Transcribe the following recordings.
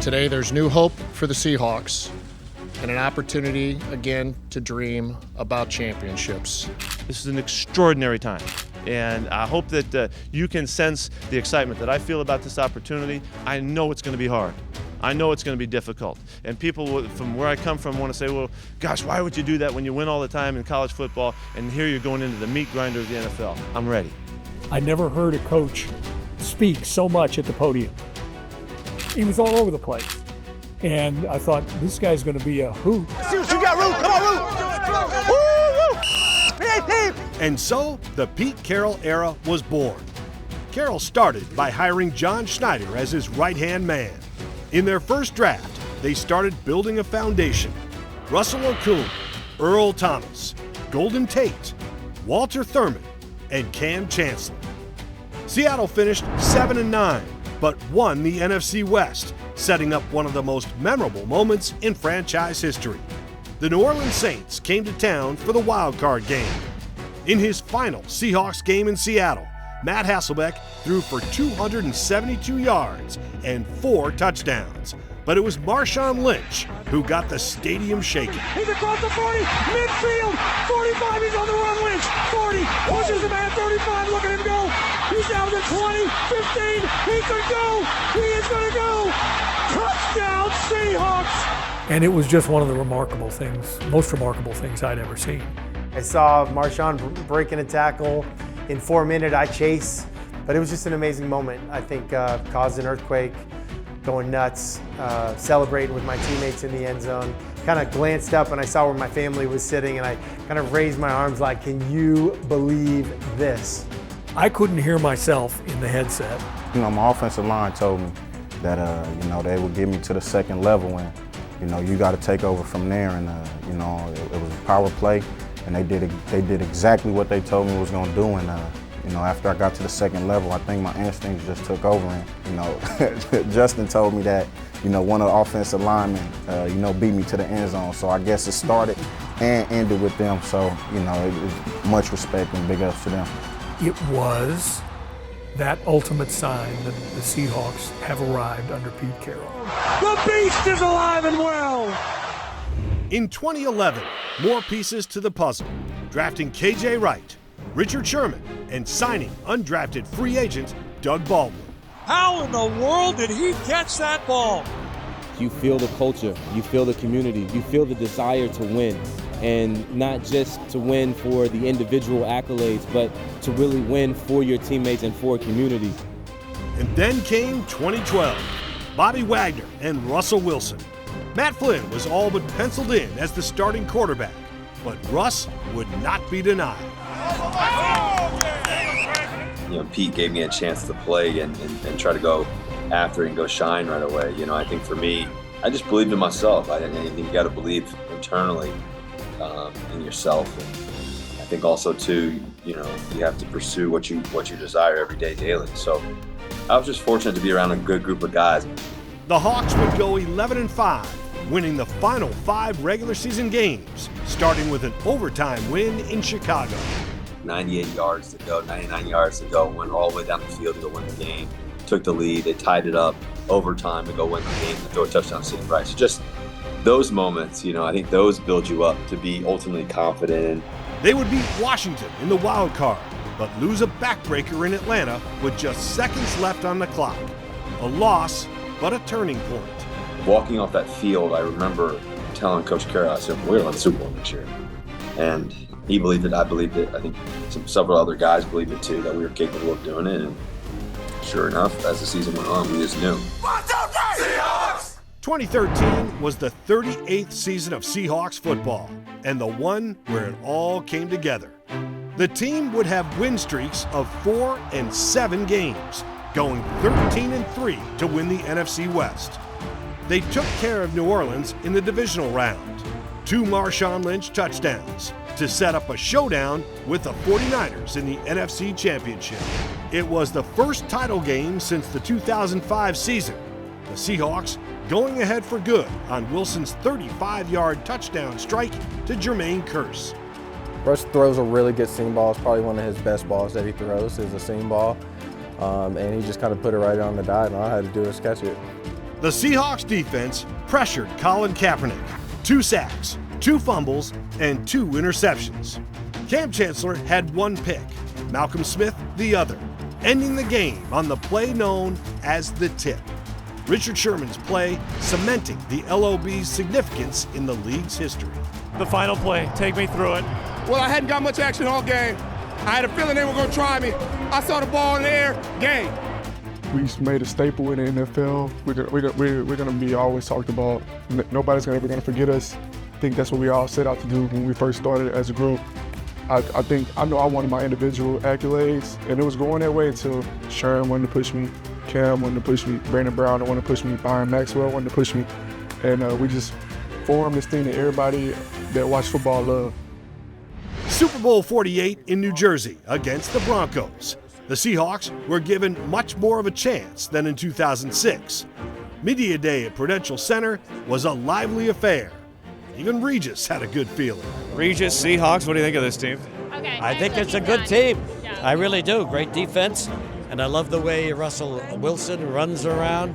Today there's new hope for the Seahawks and an opportunity again to dream about championships. This is an extraordinary time, and I hope that you can sense the excitement that I feel about this opportunity. I know it's going to be hard. I know it's going to be difficult. And people from where I come from want to say, well, gosh, why would you do that when you win all the time in college football, and here you're going into the meat grinder of the NFL? I'm ready. I never heard a coach speak so much at the podium. He was all over the place. And I thought, this guy's going to be a hoot. See what you got, Root. Come on, Root. And so, the Pete Carroll era was born. Carroll started by hiring John Schneider as his right-hand man. In their first draft, they started building a foundation. Russell Okung, Earl Thomas, Golden Tate, Walter Thurman, and Cam Chancellor. Seattle finished 7-9, but won the NFC West, setting up one of the most memorable moments in franchise history. The New Orleans Saints came to town for the wild card game. In his final Seahawks game in Seattle, Matt Hasselbeck threw for 272 yards and 4 touchdowns. But it was Marshawn Lynch who got the stadium shaking. He's across the 40, midfield, 45, he's on the run, Lynch, 40, pushes the man, 35, look at him go. He's down to 20, 15, he could go, he is gonna go. Touchdown, Seahawks! And it was just one of the remarkable things, most remarkable things I'd ever seen. I saw Marshawn breaking a tackle in 4 minutes. I chase, but it was just an amazing moment. I think caused an earthquake, going nuts, celebrating with my teammates in the end zone. Kind of glanced up and I saw where my family was sitting, and I kind of raised my arms like, can you believe this? I couldn't hear myself in the headset. You know, my offensive line told me that, they would get me to the second level, and, you got to take over from there. And, it was a power play, and they did exactly what they told me was going to do. And, after I got to the second level, I think my instincts just took over. And, Justin told me that, one of the offensive linemen, beat me to the end zone. So I guess it started and ended with them. So, it was much respect and big ups to them. It was that ultimate sign that the Seahawks have arrived under Pete Carroll. The beast is alive and well! In 2011, more pieces to the puzzle, drafting K.J. Wright, Richard Sherman, and signing undrafted free agent Doug Baldwin. How in the world did he catch that ball? You feel the culture, you feel the community, you feel the desire to win. And not just to win for the individual accolades, but to really win for your teammates and for a community. And then came 2012, Bobby Wagner and Russell Wilson. Matt Flynn was all but penciled in as the starting quarterback, but Russ would not be denied. Pete gave me a chance to play and try to go after and go shine right away. I think for me, I just believed in myself. I think you got to believe internally in yourself. And I think also too, you have to pursue what you desire every day, daily. So I was just fortunate to be around a good group of guys. The Hawks would go 11-5, winning the final 5 regular season games, starting with an overtime win in Chicago. 98 yards to go, 99 yards to go, went all the way down the field to go win the game. Took the lead, they tied it up, overtime to go win the game, to throw a touchdown to St. Bryce. Just those moments, I think those build you up to be ultimately confident. They would beat Washington in the wild card, but lose a backbreaker in Atlanta with just seconds left on the clock. A loss, but a turning point. Walking off that field, I remember telling Coach Carroll, I said, we're going to win the Super Bowl next year. And he believed it, I believed it. I think several other guys believed it too, that we were capable of doing it. And sure enough, as the season went on, we just knew. 1, 2, 3, Seahawks! 2013 was the 38th season of Seahawks football, and the one where it all came together. The team would have win streaks of 4 and 7 games, going 13-3 to win the NFC West. They took care of New Orleans in the divisional round, 2 Marshawn Lynch touchdowns, to set up a showdown with the 49ers in the NFC Championship. It was the first title game since the 2005 season. The Seahawks going ahead for good on Wilson's 35-yard touchdown strike to Jermaine Kearse. Russ throws a really good seam ball. It's probably one of his best balls that he throws is a seam ball. And he just kind of put it right on the dot, and all I had to do was catch it. The Seahawks defense pressured Colin Kaepernick. 2 sacks, 2 fumbles, and 2 interceptions. Cam Chancellor had 1 pick, Malcolm Smith the other, ending the game on the play known as the tip. Richard Sherman's play cementing the LOB's significance in the league's history. The final play, take me through it. Well, I hadn't got much action all game. I had a feeling they were going to try me. I saw the ball in the air, game. We made a staple in the NFL. We're going to be always talked about. Nobody's ever going to forget us. I think that's what we all set out to do when we first started as a group. I know I wanted my individual accolades, and it was going that way until Sharon wanted to push me, Cam wanted to push me, Brandon Brown wanted to push me, Byron Maxwell wanted to push me, and we just formed this thing that everybody that watch football love. Super Bowl 48 in New Jersey against the Broncos. The Seahawks were given much more of a chance than in 2006. Media Day at Prudential Center was a lively affair. Even Regis had a good feeling. Regis, Seahawks, what do you think of this team? Okay, I think it's a good team. Yeah. I really do. Great defense. And I love the way Russell Wilson runs around.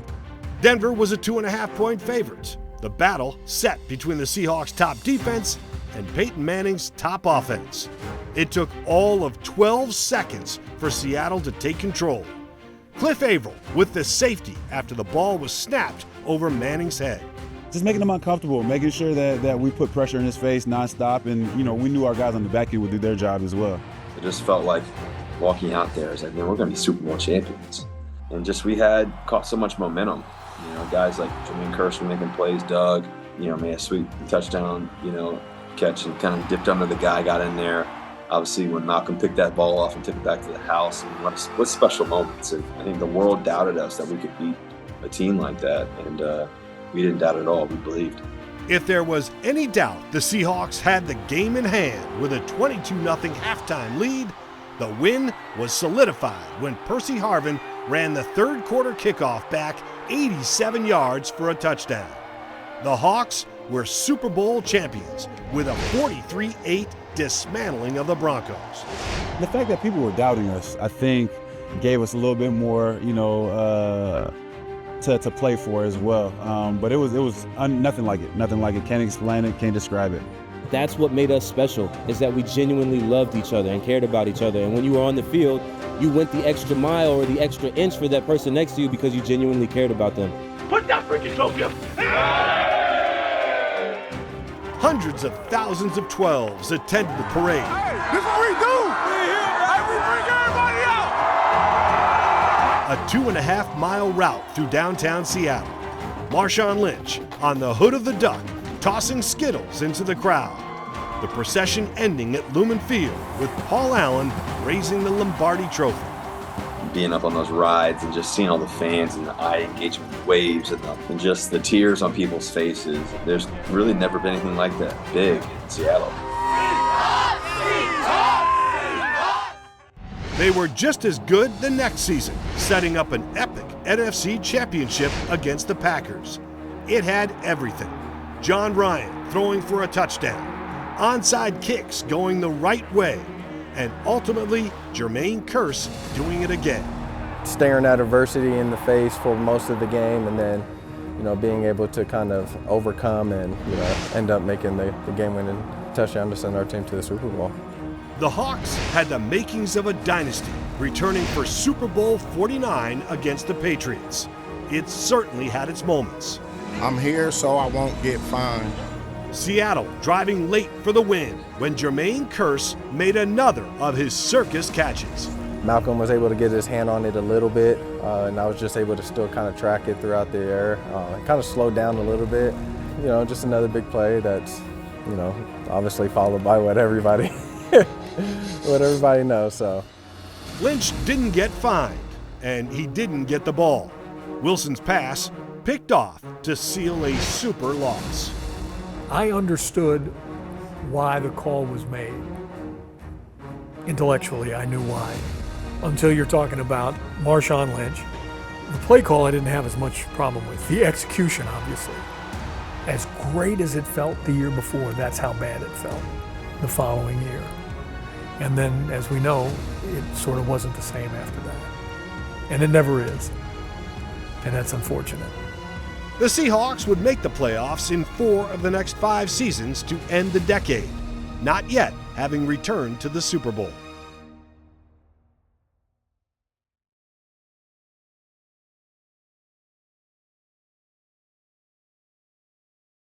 Denver was a 2.5-point favorite. The battle set between the Seahawks' top defense and Peyton Manning's top offense. It took all of 12 seconds for Seattle to take control. Cliff Averill with the safety after the ball was snapped over Manning's head. Just making him uncomfortable, making sure that we put pressure in his face nonstop, and we knew our guys on the back end would do their job as well. It just felt like walking out there, it's like, man, we're going to be Super Bowl champions. And just we had caught so much momentum. Guys like Jermaine Kearse were making plays, Doug, made a sweet touchdown, catch and kind of dipped under the guy, got in there. Obviously, when Malcolm picked that ball off and took it back to the house, and what special moments. And I think the world doubted us that we could beat a team like that, and we didn't doubt at all. We believed. If there was any doubt the Seahawks had the game in hand with a 22-0 halftime lead, the win was solidified when Percy Harvin ran the third quarter kickoff back 87 yards for a touchdown. The Hawks were Super Bowl champions with a 43-8 dismantling of the Broncos. The fact that people were doubting us, I think, gave us a little bit more, to play for as well. But it was nothing like it. Nothing like it. Can't explain it. Can't describe it. That's what made us special, is that we genuinely loved each other and cared about each other. And when you were on the field, you went the extra mile or the extra inch for that person next to you because you genuinely cared about them. Put that freaking trophy up. Hundreds of thousands of 12s attended the parade. Hey, this is what we do. We here, man. We bring everybody out. A 2.5-mile route through downtown Seattle. Marshawn Lynch on the hood of the Duck, tossing Skittles into the crowd. The procession ending at Lumen Field with Paul Allen raising the Lombardi Trophy. Being up on those rides and just seeing all the fans and the eye engagement waves and just the tears on people's faces. There's really never been anything like that big in Seattle. They were just as good the next season, setting up an epic NFC championship against the Packers. It had everything. John Ryan throwing for a touchdown, onside kicks going the right way, and ultimately Jermaine Kearse doing it again. Staring at adversity in the face for most of the game, and then being able to kind of overcome and end up making the game-winning touchdown to send our team to the Super Bowl. The Hawks had the makings of a dynasty, returning for Super Bowl 49 against the Patriots. It certainly had its moments. I'm here so I won't get fined. Seattle driving late for the win when Jermaine Kearse made another of his circus catches. Malcolm was able to get his hand on it a little bit, and I was just able to still kind of track it throughout the air. It kind of slowed down a little bit. Just another big play that's, obviously followed by what everybody knows. So Lynch didn't get fined, and he didn't get the ball. Wilson's pass picked off to seal a super loss. I understood why the call was made. Intellectually, I knew why. Until you're talking about Marshawn Lynch. The play call I didn't have as much problem with. The execution, obviously. As great as it felt the year before, that's how bad it felt the following year. And then, as we know, it sort of wasn't the same after that. And it never is. And that's unfortunate. The Seahawks would make the playoffs in 4 of the next 5 seasons to end the decade, not yet having returned to the Super Bowl.